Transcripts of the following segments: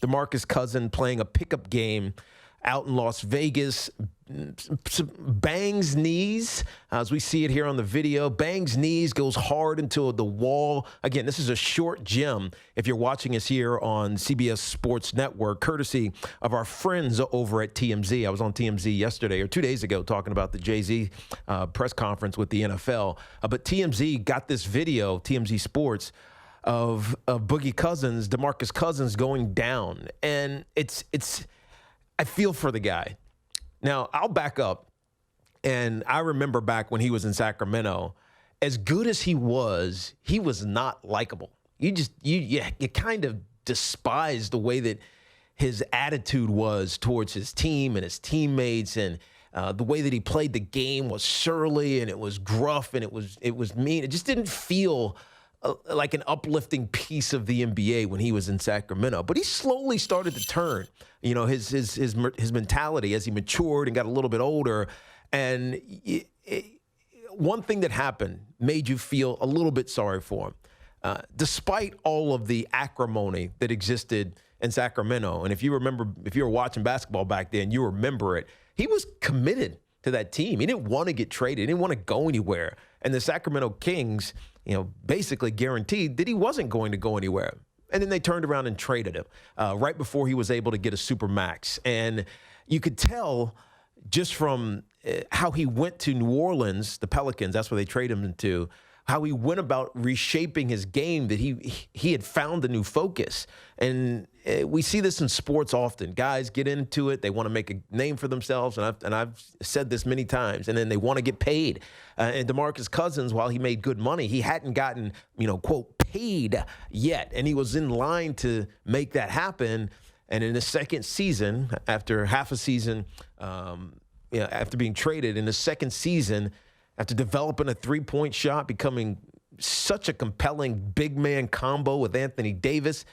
DeMarcus Cousins playing a pickup game out in Las Vegas, bangs knees, as we see it here on the video, bangs knees, goes hard into the wall. Again, this is a short gem if you're watching us here on CBS Sports Network, courtesy of our friends over at TMZ. I was on TMZ yesterday or 2 days ago talking about the Jay-Z press conference with the NFL. But TMZ got this video, TMZ Sports, of Boogie Cousins, DeMarcus Cousins going down. And I feel for the guy. Now, I'll back up. And I remember back when he was in Sacramento, as good as he was not likable. You kind of despise the way that his attitude was towards his team and his teammates, and the way that he played the game was surly and it was gruff and it was mean. It just didn't feel like an uplifting piece of the NBA when he was in Sacramento. But he slowly started to turn, his mentality as he matured and got a little bit older. And one thing that happened made you feel a little bit sorry for him. Despite all of the acrimony that existed in Sacramento, and if you were watching basketball back then, you remember it, he was committed to that team. He didn't want to get traded. He didn't want to go anywhere. And the Sacramento Kings, basically guaranteed that he wasn't going to go anywhere. And then they turned around and traded him right before he was able to get a supermax. And you could tell just from how he went to New Orleans, the Pelicans, that's where they traded him to, how he went about reshaping his game, that he had found a new focus. And we see this in sports often. Guys get into it. They want to make a name for themselves. And I've said this many times. And then they want to get paid. And DeMarcus Cousins, while he made good money, he hadn't gotten, quote, paid yet. And he was in line to make that happen. And in the second season, after half a season, after being traded, in the second season, after developing a three-point shot, becoming such a compelling big man combo with Anthony Davis,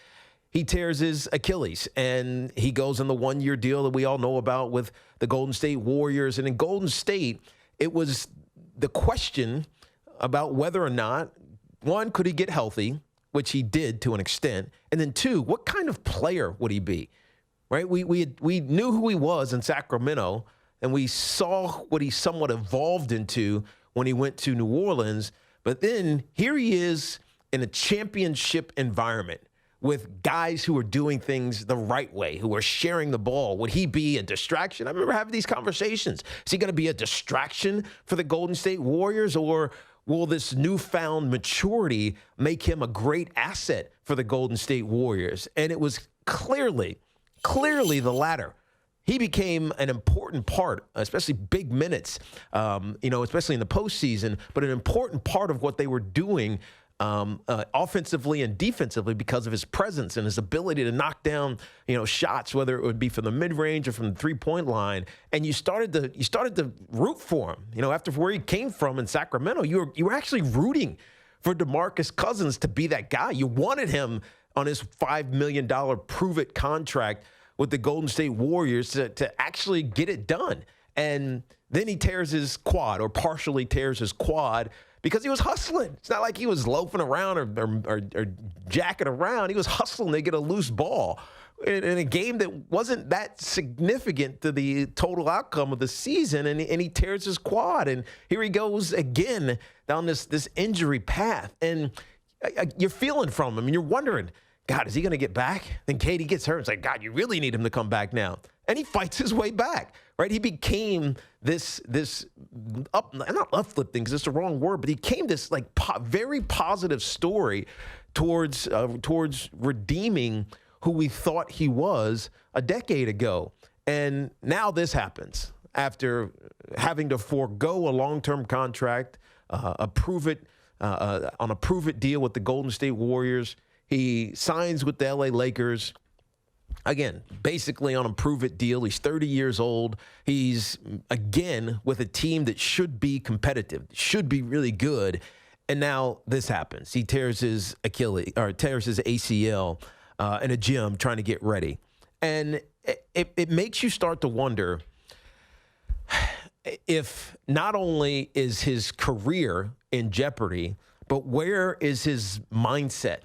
he tears his Achilles, and he goes on the one-year deal that we all know about with the Golden State Warriors. And in Golden State, it was the question about whether or not, one, could he get healthy, which he did to an extent, and then two, what kind of player would he be, right? We knew who he was in Sacramento, and we saw what he somewhat evolved into when he went to New Orleans. But then here he is in a championship environment with guys who are doing things the right way, who are sharing the ball. Would he be a distraction? I remember having these conversations. Is he going to be a distraction for the Golden State Warriors, or will this newfound maturity make him a great asset for the Golden State Warriors? And it was clearly the latter. He became an important part, especially big minutes, especially in the postseason, but an important part of what they were doing offensively and defensively because of his presence and his ability to knock down, shots, whether it would be from the mid-range or from the three-point line. And you started to root for him. After where he came from in Sacramento, you were actually rooting for DeMarcus Cousins to be that guy. You wanted him on his $5 million prove-it contract with the Golden State Warriors to actually get it done. And then he tears his quad, or partially tears his quad, because he was hustling. It's not like he was loafing around or jacking around. He was hustling to get a loose ball in a game that wasn't that significant to the total outcome of the season, and he tears his quad. And here he goes again down this injury path. And you're feeling from him, and you're wondering, God, is he going to get back? Then Katie gets hurt. It's like, God, you really need him to come back now. And he fights his way back, right? He became this not uplifting, because it's the wrong word, but he became this very positive story towards redeeming who we thought he was a decade ago. And now this happens after having to forego a long-term contract, on a prove-it deal with the Golden State Warriors. He signs with the LA Lakers, again, basically on a prove-it deal. He's 30 years old. He's, again, with a team that should be competitive, should be really good. And now this happens. He tears his ACL in a gym trying to get ready. And it makes you start to wonder if not only is his career in jeopardy, but where is his mindset?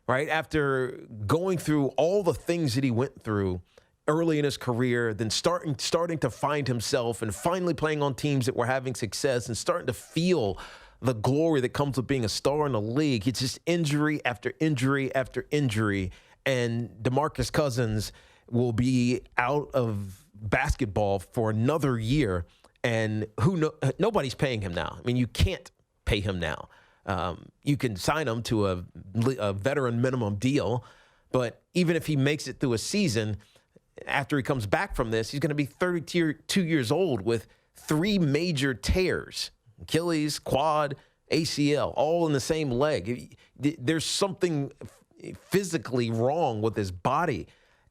right? After going through all the things that he went through early in his career, then starting to find himself and finally playing on teams that were having success and starting to feel the glory that comes with being a star in the league. It's just injury after injury after injury. And DeMarcus Cousins will be out of basketball for another year. And nobody's paying him now. I mean, you can't pay him now. You can sign him to a veteran minimum deal. But even if he makes it through a season, after he comes back from this, he's going to be 32 years old with 3 major tears. Achilles, quad, ACL, all in the same leg. There's something physically wrong with his body,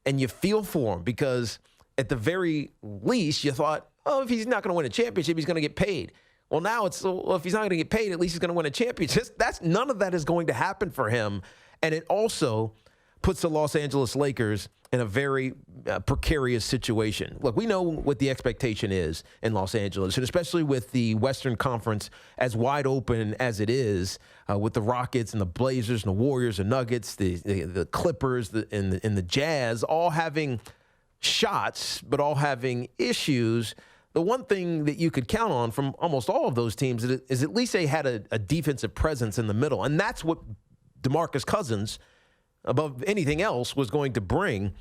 and you feel for him because at the very least you thought, oh, if he's not going to win a championship, he's going to get paid. Well, now it's, well, if he's not going to get paid, at least he's going to win a championship. None of that is going to happen for him, and it also puts the Los Angeles Lakers in a very precarious situation. Look, we know what the expectation is in Los Angeles, and especially with the Western Conference as wide open as it is, with the Rockets and the Blazers and the Warriors and Nuggets, the Clippers and the Jazz all having shots, but all having issues. The one thing that you could count on from almost all of those teams is at least they had a defensive presence in the middle, and that's what DeMarcus Cousins, above anything else, was going to bring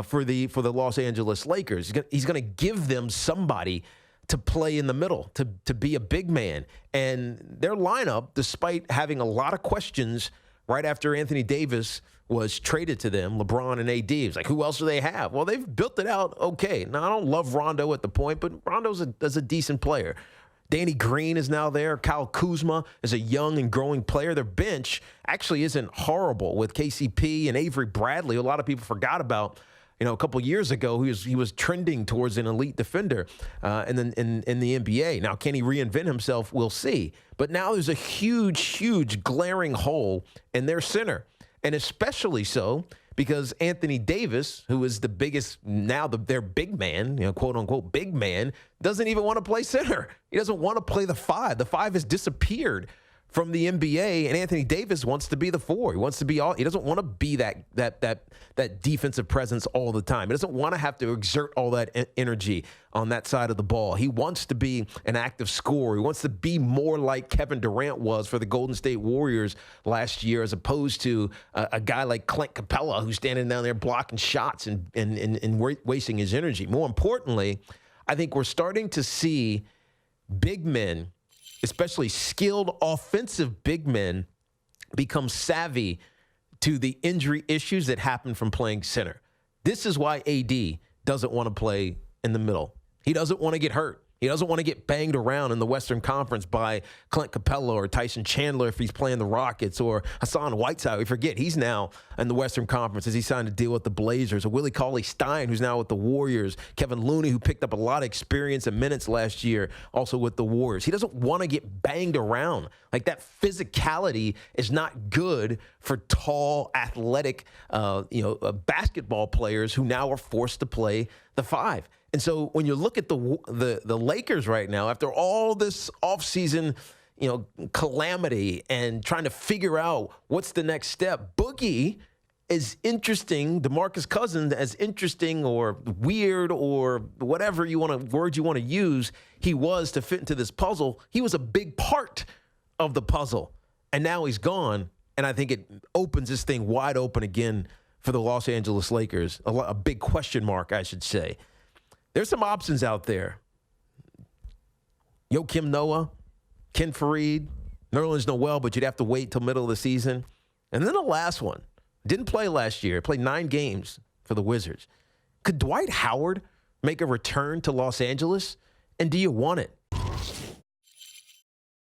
for the Los Angeles Lakers. He's going to give them somebody to play in the middle, to be a big man. And their lineup, despite having a lot of questions right after Anthony Davis was traded to them, LeBron and AD, it's like, who else do they have? Well, they've built it out okay. Now, I don't love Rondo at the point, but Rondo's a decent player. Danny Green is now there. Kyle Kuzma is a young and growing player. Their bench actually isn't horrible with KCP and Avery Bradley. A lot of people forgot about, a couple years ago, he was trending towards an elite defender in the NBA. Now, can he reinvent himself? We'll see. But now there's a huge glaring hole in their center, and especially so because Anthony Davis, who is the biggest now, their big man, quote unquote big man, doesn't even want to play center. He doesn't want to play the 5. The 5 has disappeared from the NBA, and Anthony Davis wants to be the 4. He wants to be he doesn't want to be that defensive presence all the time. He doesn't want to have to exert all that energy on that side of the ball. He wants to be an active scorer. He wants to be more like Kevin Durant was for the Golden State Warriors last year, as opposed to a guy like Clint Capella who's standing down there blocking shots and wasting his energy. More importantly, I think we're starting to see big men, especially skilled offensive big men, become savvy to the injury issues that happen from playing center. This is why AD doesn't want to play in the middle. He doesn't want to get hurt. He doesn't want to get banged around in the Western Conference by Clint Capella or Tyson Chandler if he's playing the Rockets, or Hassan Whiteside. We forget he's now in the Western Conference as he signed to deal with the Blazers, or Willie Cauley-Stein, who's now with the Warriors, Kevin Looney, who picked up a lot of experience and minutes last year, also with the Warriors. He doesn't want to get banged around. Like, that physicality is not good for tall, athletic, basketball players who now are forced to play the 5. And so when you look at the Lakers right now, after all this offseason, calamity and trying to figure out what's the next step, Boogie is interesting. DeMarcus Cousins as interesting or weird or whatever word you want to use, he was to fit into this puzzle. He was a big part of the puzzle, and now he's gone. And I think it opens this thing wide open again for the Los Angeles Lakers. A big question mark, I should say. There's some options out there. Joakim Noah, Ken Fareed, Nerlens Noel, but you'd have to wait till middle of the season. And then the last one. Didn't play last year. Played 9 games for the Wizards. Could Dwight Howard make a return to Los Angeles? And do you want it?